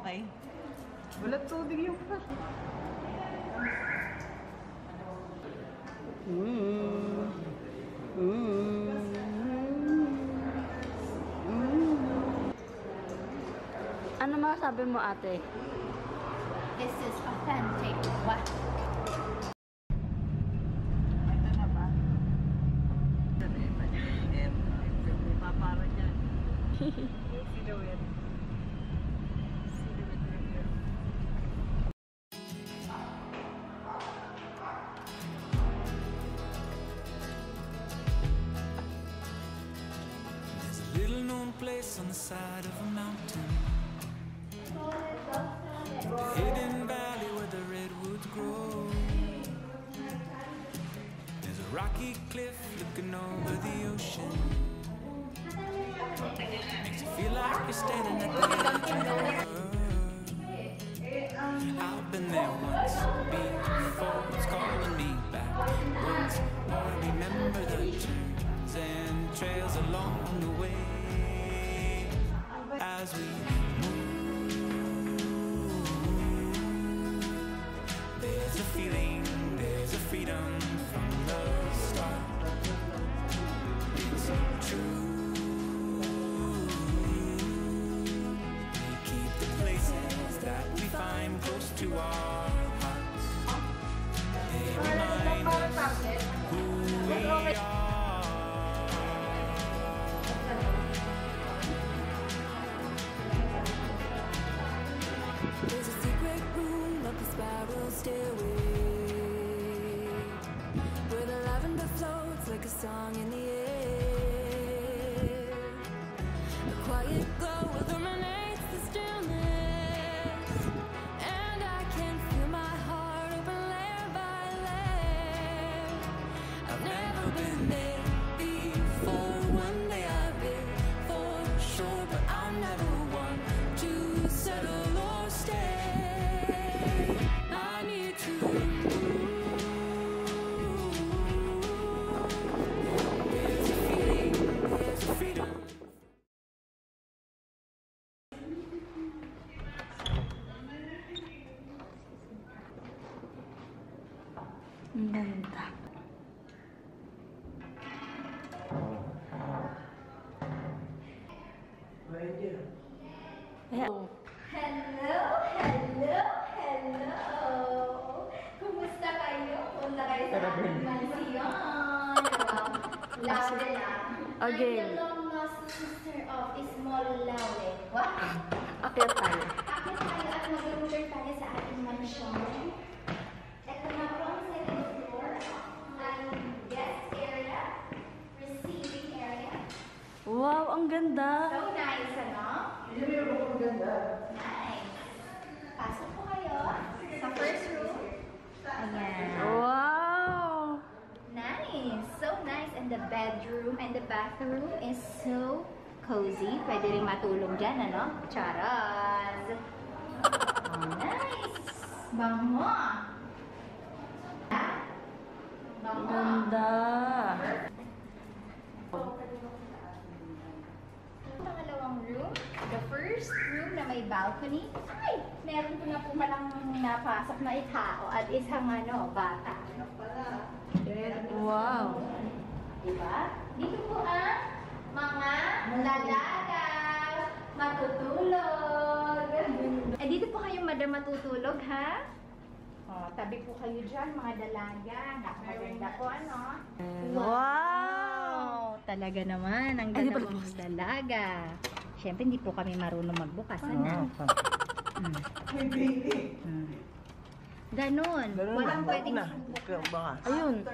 okay? Wala tubig yung pa. Ano masabi mo, ate? This is authentic. What? Ito na ba? May papara dyan. Silhouette. Silhouette review. There's a little known place on the side of a mountain, a hidden valley where the redwoods grow. There's a rocky cliff looking over the ocean. Makes you feel like you're standing at the edge of the world. I've been there once before, it's calling me back once more. Remember the turns and trails along the way as we there's a feeling, there's a freedom from the start. It's true. We keep the places that we find close to our hearts. They remind us who we are. There's a secret room up a spiral stairway where the lavender floats like a song in the air. A quiet glow illuminates the stillness, and I can feel my heart open layer by layer. I've never been there before. One day I'll be for sure, but I'm never one to settle or stay. I need to move. There's a feeling, there's a freedom. Ang ganda. Ayan. Hello, hello, hello! Kumusta kayo? Punta kayo sa ating mansiyon. Laure na. Again. I'm the long-lost sister of Small Laure. What? Akyat tayo. Akit tayo at mag-tour tayo sa ating mansyon. Ito na po ang second floor. Ang guest area. Receiving area. Wow, ang ganda. So nice, ano? Nice. Pasok po kayo sa first room. Ayan. Wow. Nice. So nice. And the bedroom and the bathroom is so cozy. Pwede rin matulog dyan, ano? Charas. Oh, nice. Bango. Bango. Ganda. Pangalawang room, the first room na may balcony. Ay! Meron po na po malang napasok na itao at isang bata. Wow. Diba? Dito po ang mga lalaga matutulog. Eh, dito po kayong madam matutulog, ha? Oh, tabi po kayo dyan, mga dalaga. Napakaganda po, ano? Wow. Talaga naman, ang ganda ng dalaga. Siyempre, hindi po kami marunong magbukas, ano? Ganon. Walang pwedeng Baka. Ayun.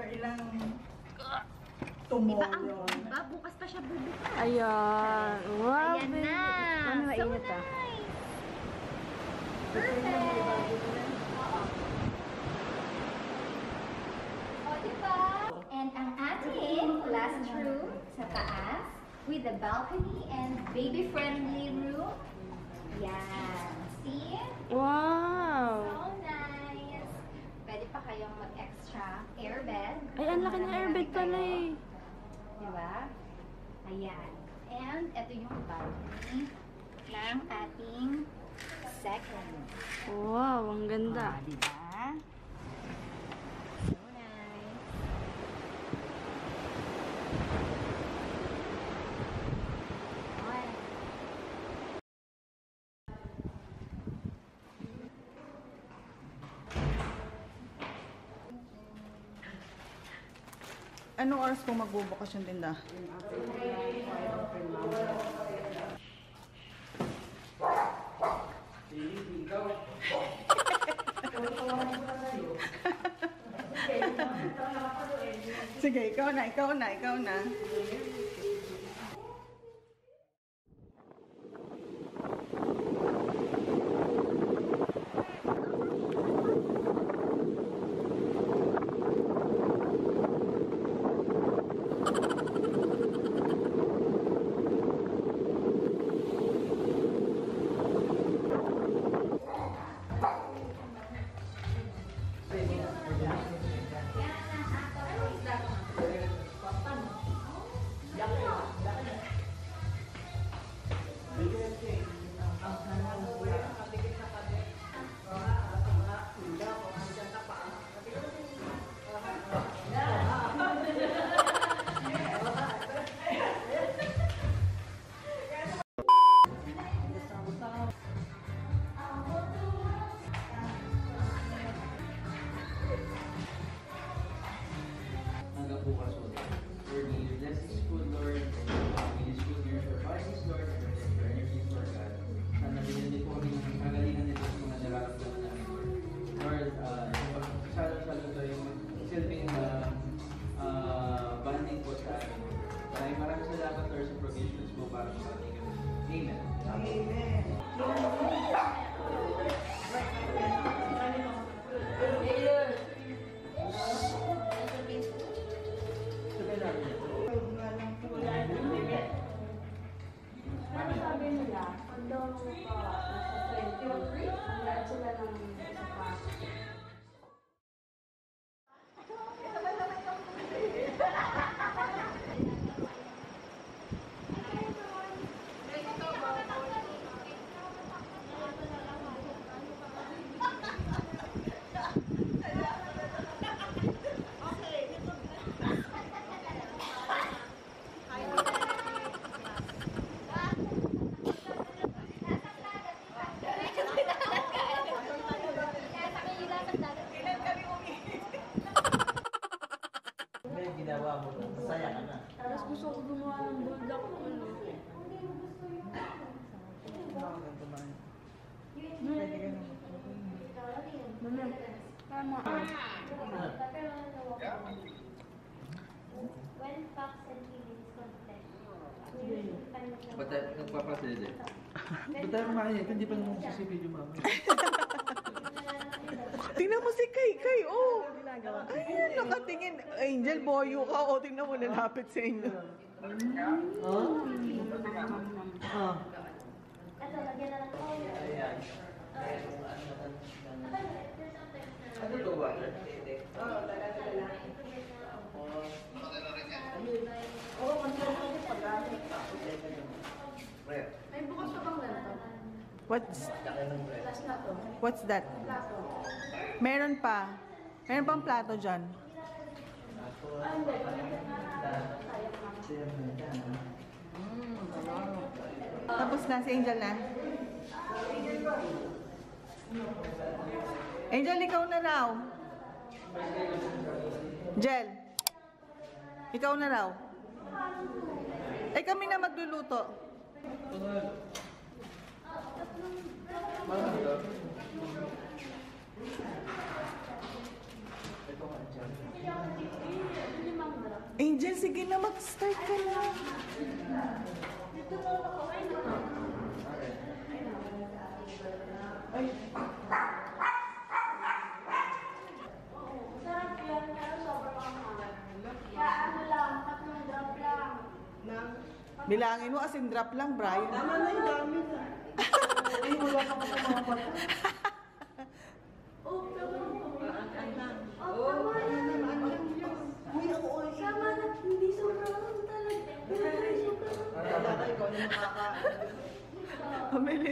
Diba, diba, bukas pa siya bubukas. Ayan. Wow. Ayan na. Ano, So mainit ah. nice. Perfect. O, diba? And ang ating last room sa taas with the balcony and baby-friendly room. Yan. See? Wow. So nice. Pwede pa kayong mag-extra airbed. Ay, ang laki ng airbed pala eh. Diba? Ayan. And ito yung balcony ng ating seconds. Wow, ang ganda. Diba? So nice. Okay. Anong oras po magbubukas yung tinda? Sige, ikaw na. Hanggang bukas po. Lord, may you bless this food, Lord. May this food your surprises, Lord. And protect your energies, Lord God. Sana binigyan din po kami ng kagalingan nito sa mga nararamdaman namin, Lord. Lord, salo-salo ito yung silbing banding po sa amin. Maraming salamat, Lord, sa provisions mo para sa ating Amen. Amen. Ano sabi nila? Pag daw nung sa 23, hanggang sila ng isa pa. May ginawa mo, masaya ka na. Tapos gusto ko gumawa ng bulldog ko. Tama. When facts and feelings conflict. Ba't tayo nagpapasilid eh? Ba't tayo kumain eh? Hindi pa naman sisipid yung mama. Tingnan mo si Kay, oh. Ay, nakatingin. Angel, boyo ka. O, tingnan mo, lalapit sa inyo. Ito, lagyan na lang ko. Ayan. Ano ito ba? May bukas pa bang ganito? What's that? Meron pa. Meron pang plato dyan. Tapos na, si Angel na. Angel, ikaw na raw. Jel, ikaw na raw. Eh, kami na magluluto. Angel, sige na, mag-start ka na. Sarap yan, pero sobrang mahal. Kaya ano lang, 3 drop lang. Bilangin mo, asin drop lang, Brian. Tama na yung gamit. Ay, wala ka pa sa mga bata. Oh, tama na. Oo, uy, ako oy. Tama na, hindi sobrang talaga. Hindi sobrang. Kaya ikaw na makaka... Pamili.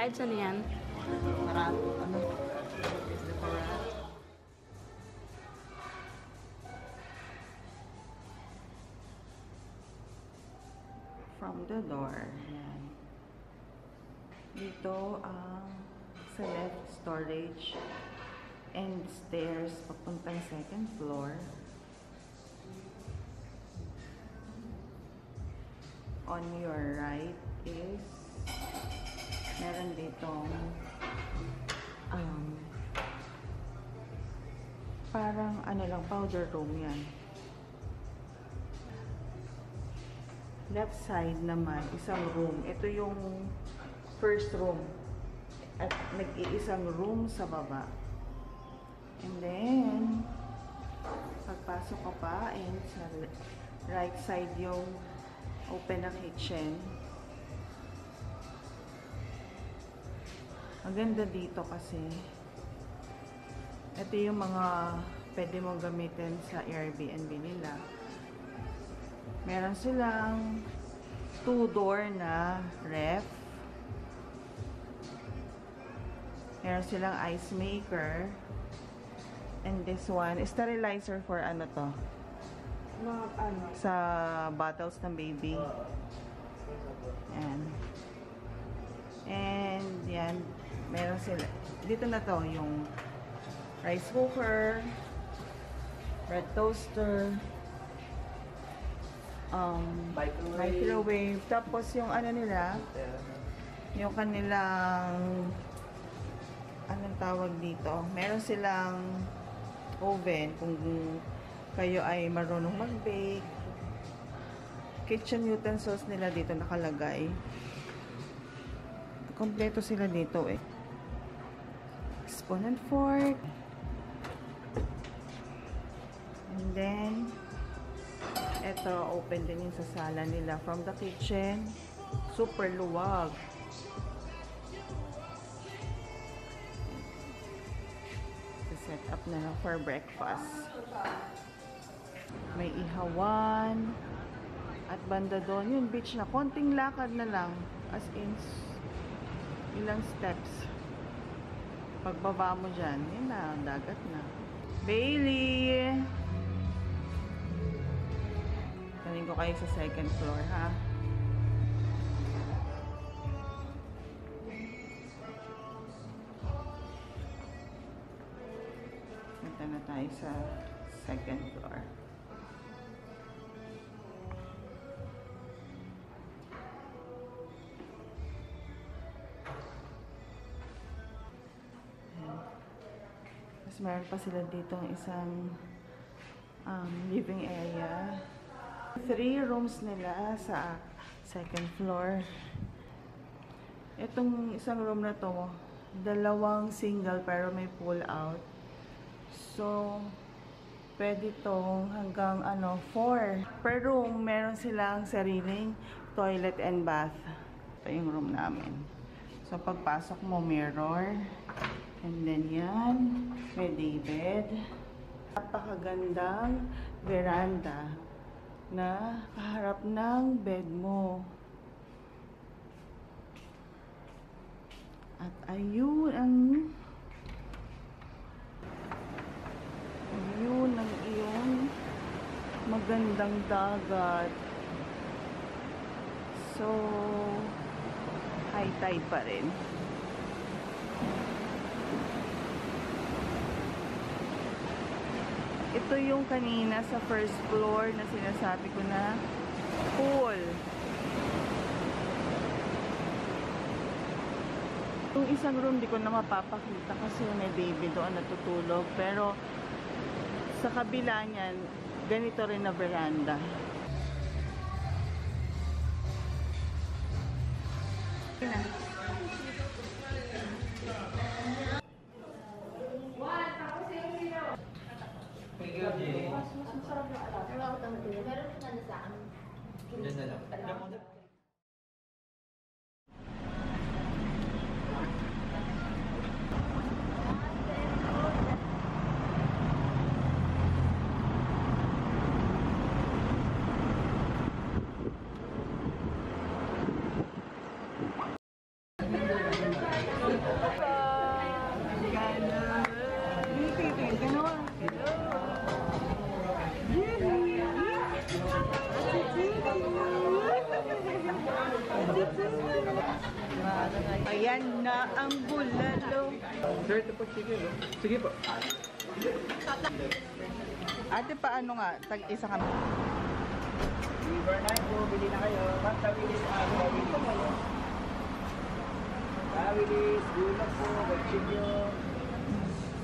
Mahal siya niyan. From the door. Yan. Dito ang sa left storage and stairs papuntang second floor. On your right is meron ditong parang ano lang, powder room yan. Left side naman, isang room. Ito yung first room. At nag-iisang room sa baba. And then, pagpasok ka pa, and sa right side yung open na kitchen. Maganda dito kasi ito yung mga pwede mong gamitin sa Airbnb nila. Meron silang 2-door na ref. Meron silang ice maker. And this one, sterilizer for ano to? Sa bottles ng baby. Yan. And yan, meron sila. Dito na to, yung rice cooker, bread toaster, microwave. Tapos yung ano nila, yung kanilang, anong tawag dito? Meron silang oven kung kayo ay marunong mag-bake. Kitchen utensils nila dito nakalagay. Kompleto sila dito eh. Spoon and fork. And then, eto, open din yung sa sala nila. From the kitchen, super luwag. Set up na lang for breakfast. May ihawan. At banda doon, yung beach na. Konting lakad na lang. As in, ilang steps. Pagbaba mo dyan, yun na, dagat na. Bailey! Tanin ko kayo sa second floor, ha? Punta na tayo sa second floor. Tapos meron pa sila dito isang living area. 3 rooms nila sa second floor. Itong isang room na to, 2 single pero may pull out. So, pwede tong hanggang 4. Per room, meron silang sariling toilet and bath. Ito yung room namin. So, pagpasok mo, mirror. And then yan, may day bed. Napakagandang veranda na kaharap ng bed mo. At ayun ang iyong magandang dagat. So, high tide pa rin. Ito yung kanina sa first floor na sinasabi ko na pool. Yung isang room di ko na mapapakita kasi may baby doon natutulog. Pero sa kabila niyan, ganito rin na veranda. Diyan na lang. Ayan na ang bulalo. Sir, ito po, sige. Sige po. Ate, paano nga? Tag-isa kami. River night po, bili na kayo. Pagtabilis bili po kayo. Tabilis, gulak po, bagchilyo.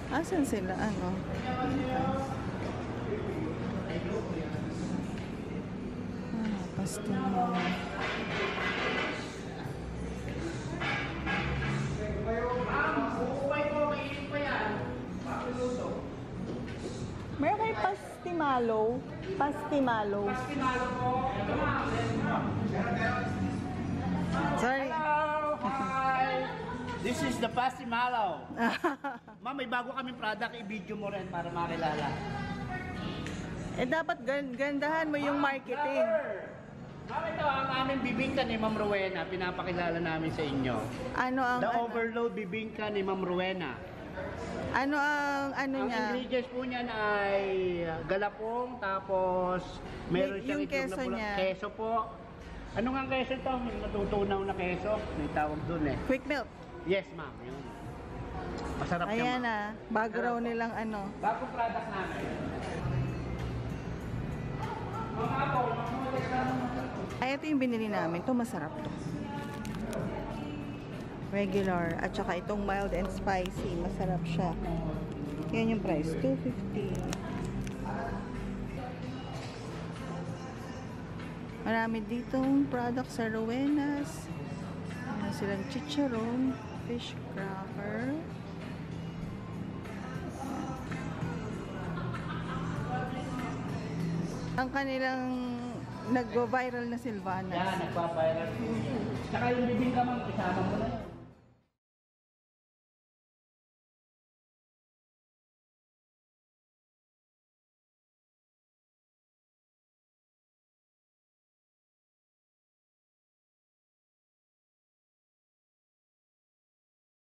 Asan sila? Ano? Pastilla. Meron kayo pastimalo? Pastimalo. Sorry. Hello! Hi! This is the Pastimalo. Ma'am, may bago kaming product. I-video mo rin para makilala. Eh, dapat gandahan mo yung marketing. Ma'am, ito ang aming bibingka ni Ma'am Rowena. Pinapakilala namin sa inyo. Ano ang... The overload bibingka ni Ma'am Rowena. Ano ang Ang niya? ingredients po niyan ay galapong, tapos meron siyang Yung itlog keso na pula. niya. Keso po. Ano nga keso ito? Yung natutunaw na keso. May tawag doon eh. Quick milk. Yes, ma'am. Yun. Masarap siya, Ayan ma'am. na. Bago raw nilang ano. Bagong product namin. Ay, ito yung binili namin. Ito masarap to. Regular. At saka itong mild and spicy. Masarap siya. Yan yung price. $2.50. Marami ditong product sa Rowenas. Meron silang chicharon, fish cracker. Ang kanilang nag-viral na Silvanas. Yan, nagpa-viral po. Tsaka yung bibingka, ma'am, isama mo na yun.